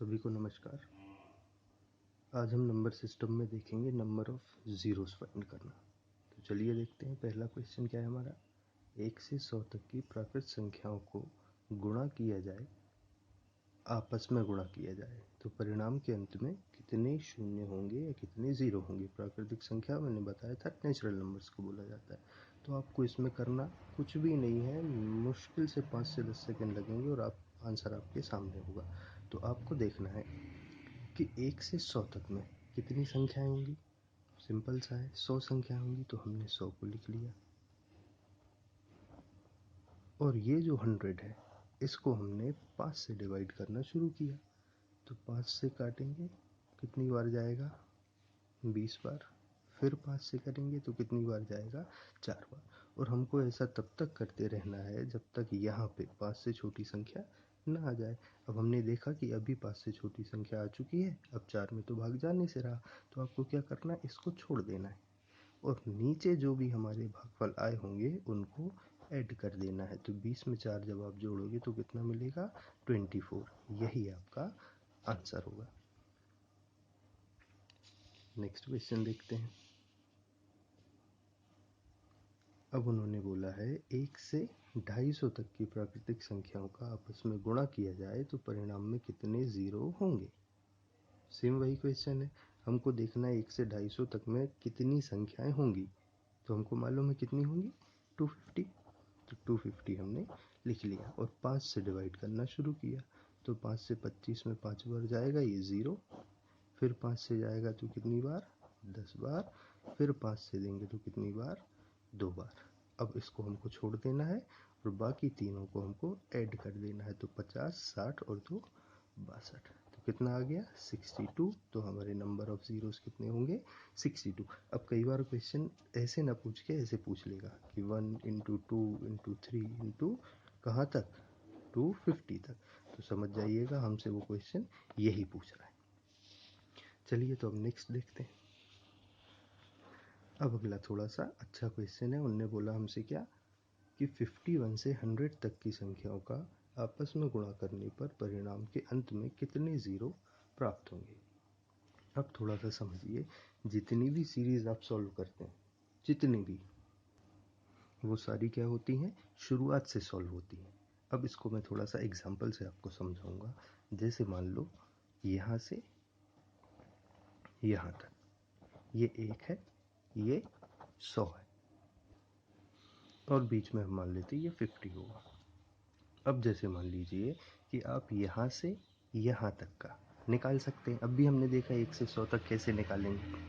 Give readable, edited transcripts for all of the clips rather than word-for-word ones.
सभी को नमस्कार। आज हम नंबर सिस्टम में देखेंगे नंबर ऑफ ज़ीरोस फाइंड करना। तो चलिए देखते हैं पहला क्वेश्चन क्या है हमारा। 1 से 100 तक की प्राकृत संख्याओं को गुणा किया जाए, आपस में गुणा किया जाए तो परिणाम के अंत में कितने शून्य होंगे या कितने ज़ीरो होंगे। प्राकृतिक संख्या मैंने बताया था नेचुरल नंबर्स को बोला जाता है। तो आपको इसमें करना कुछ भी नहीं है, मुश्किल से 5 से 10 सेकंड लगेंगे और आंसर आपके सामने होगा। तो आपको देखना है कि 1 से 100 तक में कितनी संख्याएं होंगी। सिंपल सा है, 100 संख्याएं होंगी तो हमने 100 को लिख लिया। और ये जो 100 है इसको हमने 5 से डिवाइड करना शुरू किया। तो 5 से काटेंगे, कितनी बार जाएगा, 20 बार। फिर 5 से करेंगे तो कितनी बार जाएगा, 4 बार। और हमको ऐसा तब तक करते रहना है जब तक यहाँ पे 5 से छोटी संख्या ना आ जाए। अब हमने देखा कि अभी 5 से छोटी संख्या आ चुकी है, अब 4 में तो भाग जा नहीं से रहा। तो आपको क्या करना है, इसको छोड़ देना है और नीचे जो भी हमारे भागफल आए होंगे उनको ऐड कर देना है। तो 20 में 4 जब आप जोड़ोगे तो कितना मिलेगा, 24। यही आपका आंसर होगा। नेक्स्ट क्वेश्चन देखते हैं। अब उन्होंने बोला है 1 से 250 तक की प्राकृतिक संख्याओं का आपस में गुणा किया जाए तो परिणाम में कितने ज़ीरो होंगे। सेम वही क्वेश्चन है, हमको देखना है 1 से 250 तक में कितनी संख्याएं होंगी। तो हमको मालूम है कितनी होंगी, 250। तो 250 हमने लिख लिया और 5 से डिवाइड करना शुरू किया। तो 5 से 25 में 5 बार जाएगा ये 0। फिर 5 से जाएगा तो कितनी बार, 10 बार। फिर 5 से देंगे तो कितनी बार, 2 बार। अब इसको हमको छोड़ देना है और बाकी तीनों को हमको ऐड कर देना है। तो 50, 60 और 2 62। तो कितना आ गया, 62। तो हमारे नंबर ऑफ ज़ीरोस कितने होंगे, 62। अब कई बार क्वेश्चन ऐसे ना पूछ के ऐसे पूछ लेगा कि 1 इंटू 2 इंटू 3 इंटू कहाँ तक, 250 तक। तो समझ जाइएगा हमसे वो क्वेश्चन यही पूछ रहा है। चलिए तो अब नेक्स्ट देखते हैं। अब अगला थोड़ा सा अच्छा क्वेश्चन है। उनने बोला हमसे क्या कि 51 से 100 तक की संख्याओं का आपस में गुणा करने पर परिणाम के अंत में कितने ज़ीरो प्राप्त होंगे। अब थोड़ा सा समझिए, जितनी भी सीरीज आप सॉल्व करते हैं, जितनी भी, वो सारी क्या होती हैं, शुरुआत से सॉल्व होती हैं। अब इसको मैं थोड़ा सा एग्जांपल से आपको समझाऊंगा। जैसे मान लो यहाँ से यहाँ तक ये 1 है, ये 100 है और बीच में हम मान लेते हैं ये 50 होगा। अब जैसे मान लीजिए कि आप यहाँ से यहाँ तक का निकाल सकते हैं। अब भी हमने देखा 1 से 100 तक कैसे निकालेंगे।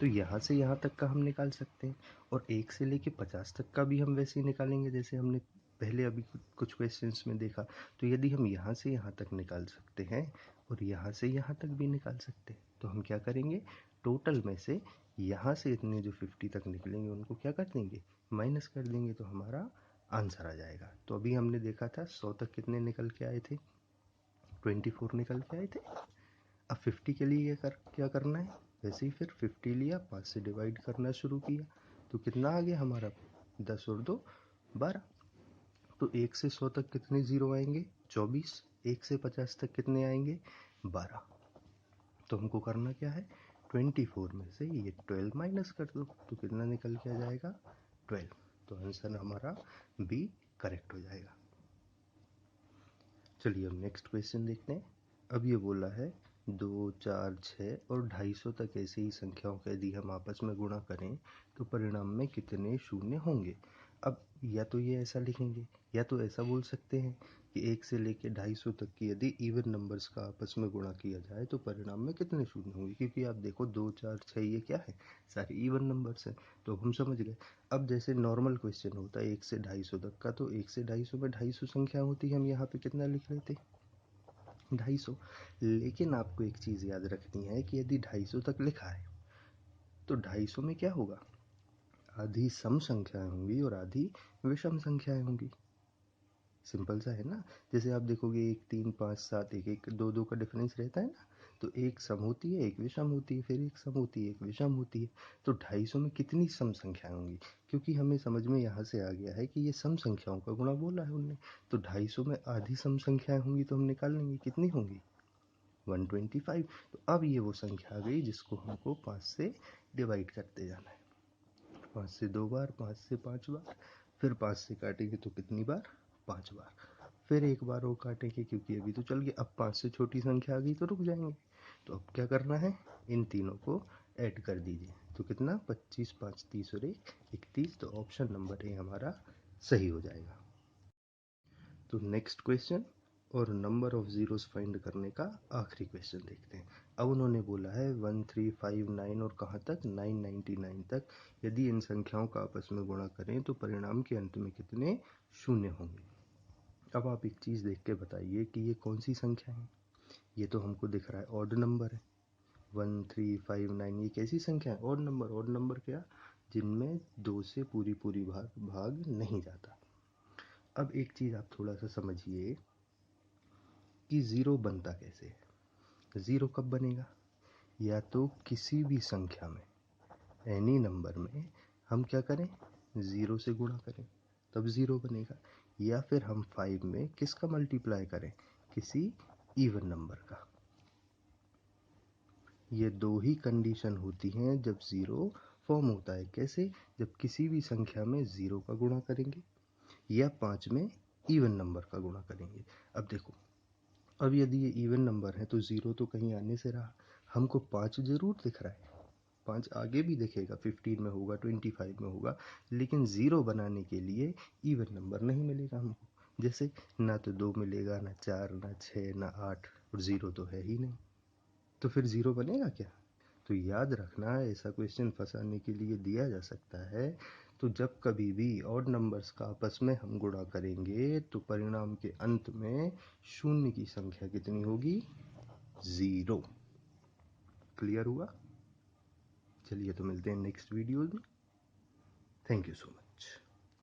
तो यहाँ से यहाँ तक का हम निकाल सकते हैं और 1 से लेके 50 तक का भी हम वैसे ही निकालेंगे जैसे हमने पहले अभी कुछ क्वेश्चंस में देखा। तो यदि हम यहाँ से यहाँ तक निकाल सकते हैं और यहाँ से यहाँ तक भी निकाल सकते हैं तो हम क्या करेंगे, टोटल में से यहाँ से इतने जो 50 तक निकलेंगे उनको क्या कर देंगे, माइनस कर देंगे। तो हमारा आंसर आ जाएगा। तो अभी हमने देखा था 100 तक कितने निकल के आए थे, 24 निकल के आए थे। अब 50 के लिए क्या करना है, वैसे ही फिर 50 लिया, 5 से डिवाइड करना शुरू किया। तो कितना आ गया हमारा, 10 और 2 12। तो 1 से 100 तक कितने ज़ीरो आएंगे, 24। 1 से 50 तक कितने आएंगे, 12। तो हमको करना क्या है, 24 में से ये 12 माइनस कर दो तो कितना निकल के आ जाएगा, 12। तो आंसर हमारा बी करेक्ट हो जाएगा। चलिए अब नेक्स्ट क्वेश्चन देखते हैं। अब ये बोला है 2, 4, 6 और 250 तक ऐसे ही संख्याओं का यदि हम आपस में गुणा करें तो परिणाम में कितने शून्य होंगे। अब या तो ये ऐसा लिखेंगे या तो ऐसा बोल सकते हैं कि 1 से लेके 250 तक की यदि इवन नंबर्स का आपस में गुणा किया जाए तो परिणाम में कितने शून्य होंगे। क्योंकि आप देखो 2, 4, 6 ये क्या है, सारे इवन नंबर्स हैं। तो हम समझ गए। अब जैसे नॉर्मल क्वेश्चन होता है 1 से 250 तक का, तो 1 से 250 में 250 संख्या होती है, हम यहाँ पे कितना लिख लेते, 250। लेकिन आपको एक चीज़ याद रखनी है कि यदि 250 तक लिखा है तो 250 में क्या होगा, आधी सम संख्याएं होंगी और आधी विषम संख्याएं होंगी। सिंपल सा है ना। जैसे आप देखोगे 1, 3, 5, 7, 1, 1, 2, 2 का डिफरेंस रहता है ना। तो एक सम होती है, एक विषम होती है, फिर एक सम होती है, एक विषम होती है। तो 250 में कितनी सम संख्याएं होंगी, क्योंकि हमें समझ में यहाँ से आ गया है कि ये सम संख्याओं का गुणा बोला है उनने। तो 250 में आधी सम संख्याएं होंगी तो हम निकाल लेंगे कितनी होंगी, 125। तो अब ये वो संख्या आ गई जिसको हमको 5 से डिवाइड करते जाना है। 5 से 2 बार, 5 से 5 बार, फिर 5 से काटेंगे तो कितनी बार? 5 बार। फिर एक बार वो काटेंगे क्योंकि अभी तो चल गया। अब 5 से छोटी संख्या आ गई तो रुक जाएंगे। तो अब क्या करना है, इन तीनों को ऐड कर दीजिए। तो कितना? 25, 5 30 और 1 31। तो ऑप्शन नंबर ए हमारा सही हो जाएगा। तो नेक्स्ट क्वेश्चन और नंबर ऑफ जीरोस फाइंड करने का आखिरी क्वेश्चन देखते हैं। अब उन्होंने बोला है 1359 और कहाँ तक? 999 तक। यदि इन संख्याओं का आपस में गुणा करें तो परिणाम के अंत में कितने शून्य होंगे? अब आप एक चीज़ देख के बताइए कि ये कौन सी संख्या है। ये तो हमको दिख रहा है ऑड नंबर है। 1359 ये कैसी संख्या है? Odd number. ऑड नंबर क्या? जिनमें 2 से पूरी भाग नहीं जाता। अब एक चीज़ आप थोड़ा सा समझिए कि ज़ीरो बनता कैसे है। ज़ीरो कब बनेगा? या तो किसी भी संख्या में, एनी नंबर में हम क्या करें? ज़ीरो से गुणा करें तब ज़ीरो बनेगा। या फिर हम 5 में किसका मल्टीप्लाई करें? किसी इवन नंबर का। ये दो ही कंडीशन होती हैं जब ज़ीरो फॉर्म होता है। कैसे? जब किसी भी संख्या में ज़ीरो का गुणा करेंगे या 5 में इवन नंबर का गुणा करेंगे। अब देखो, अब यदि ये इवन नंबर है तो ज़ीरो तो कहीं आने से रहा, हमको 5 ज़रूर दिख रहा है। 5 आगे भी दिखेगा, 15 में होगा, 25 में होगा, लेकिन ज़ीरो बनाने के लिए इवन नंबर नहीं मिलेगा हमको। जैसे ना तो 2 मिलेगा, ना 4, ना 6, ना 8, और ज़ीरो तो है ही नहीं। तो फिर ज़ीरो बनेगा क्या? तो याद रखना, ऐसा क्वेश्चन फंसाने के लिए दिया जा सकता है। तो जब कभी भी ऑड नंबर्स का आपस में हम गुणा करेंगे तो परिणाम के अंत में शून्य की संख्या कितनी होगी? ज़ीरो। क्लियर हुआ? चलिए तो मिलते हैं नेक्स्ट वीडियो में। Thank you so much.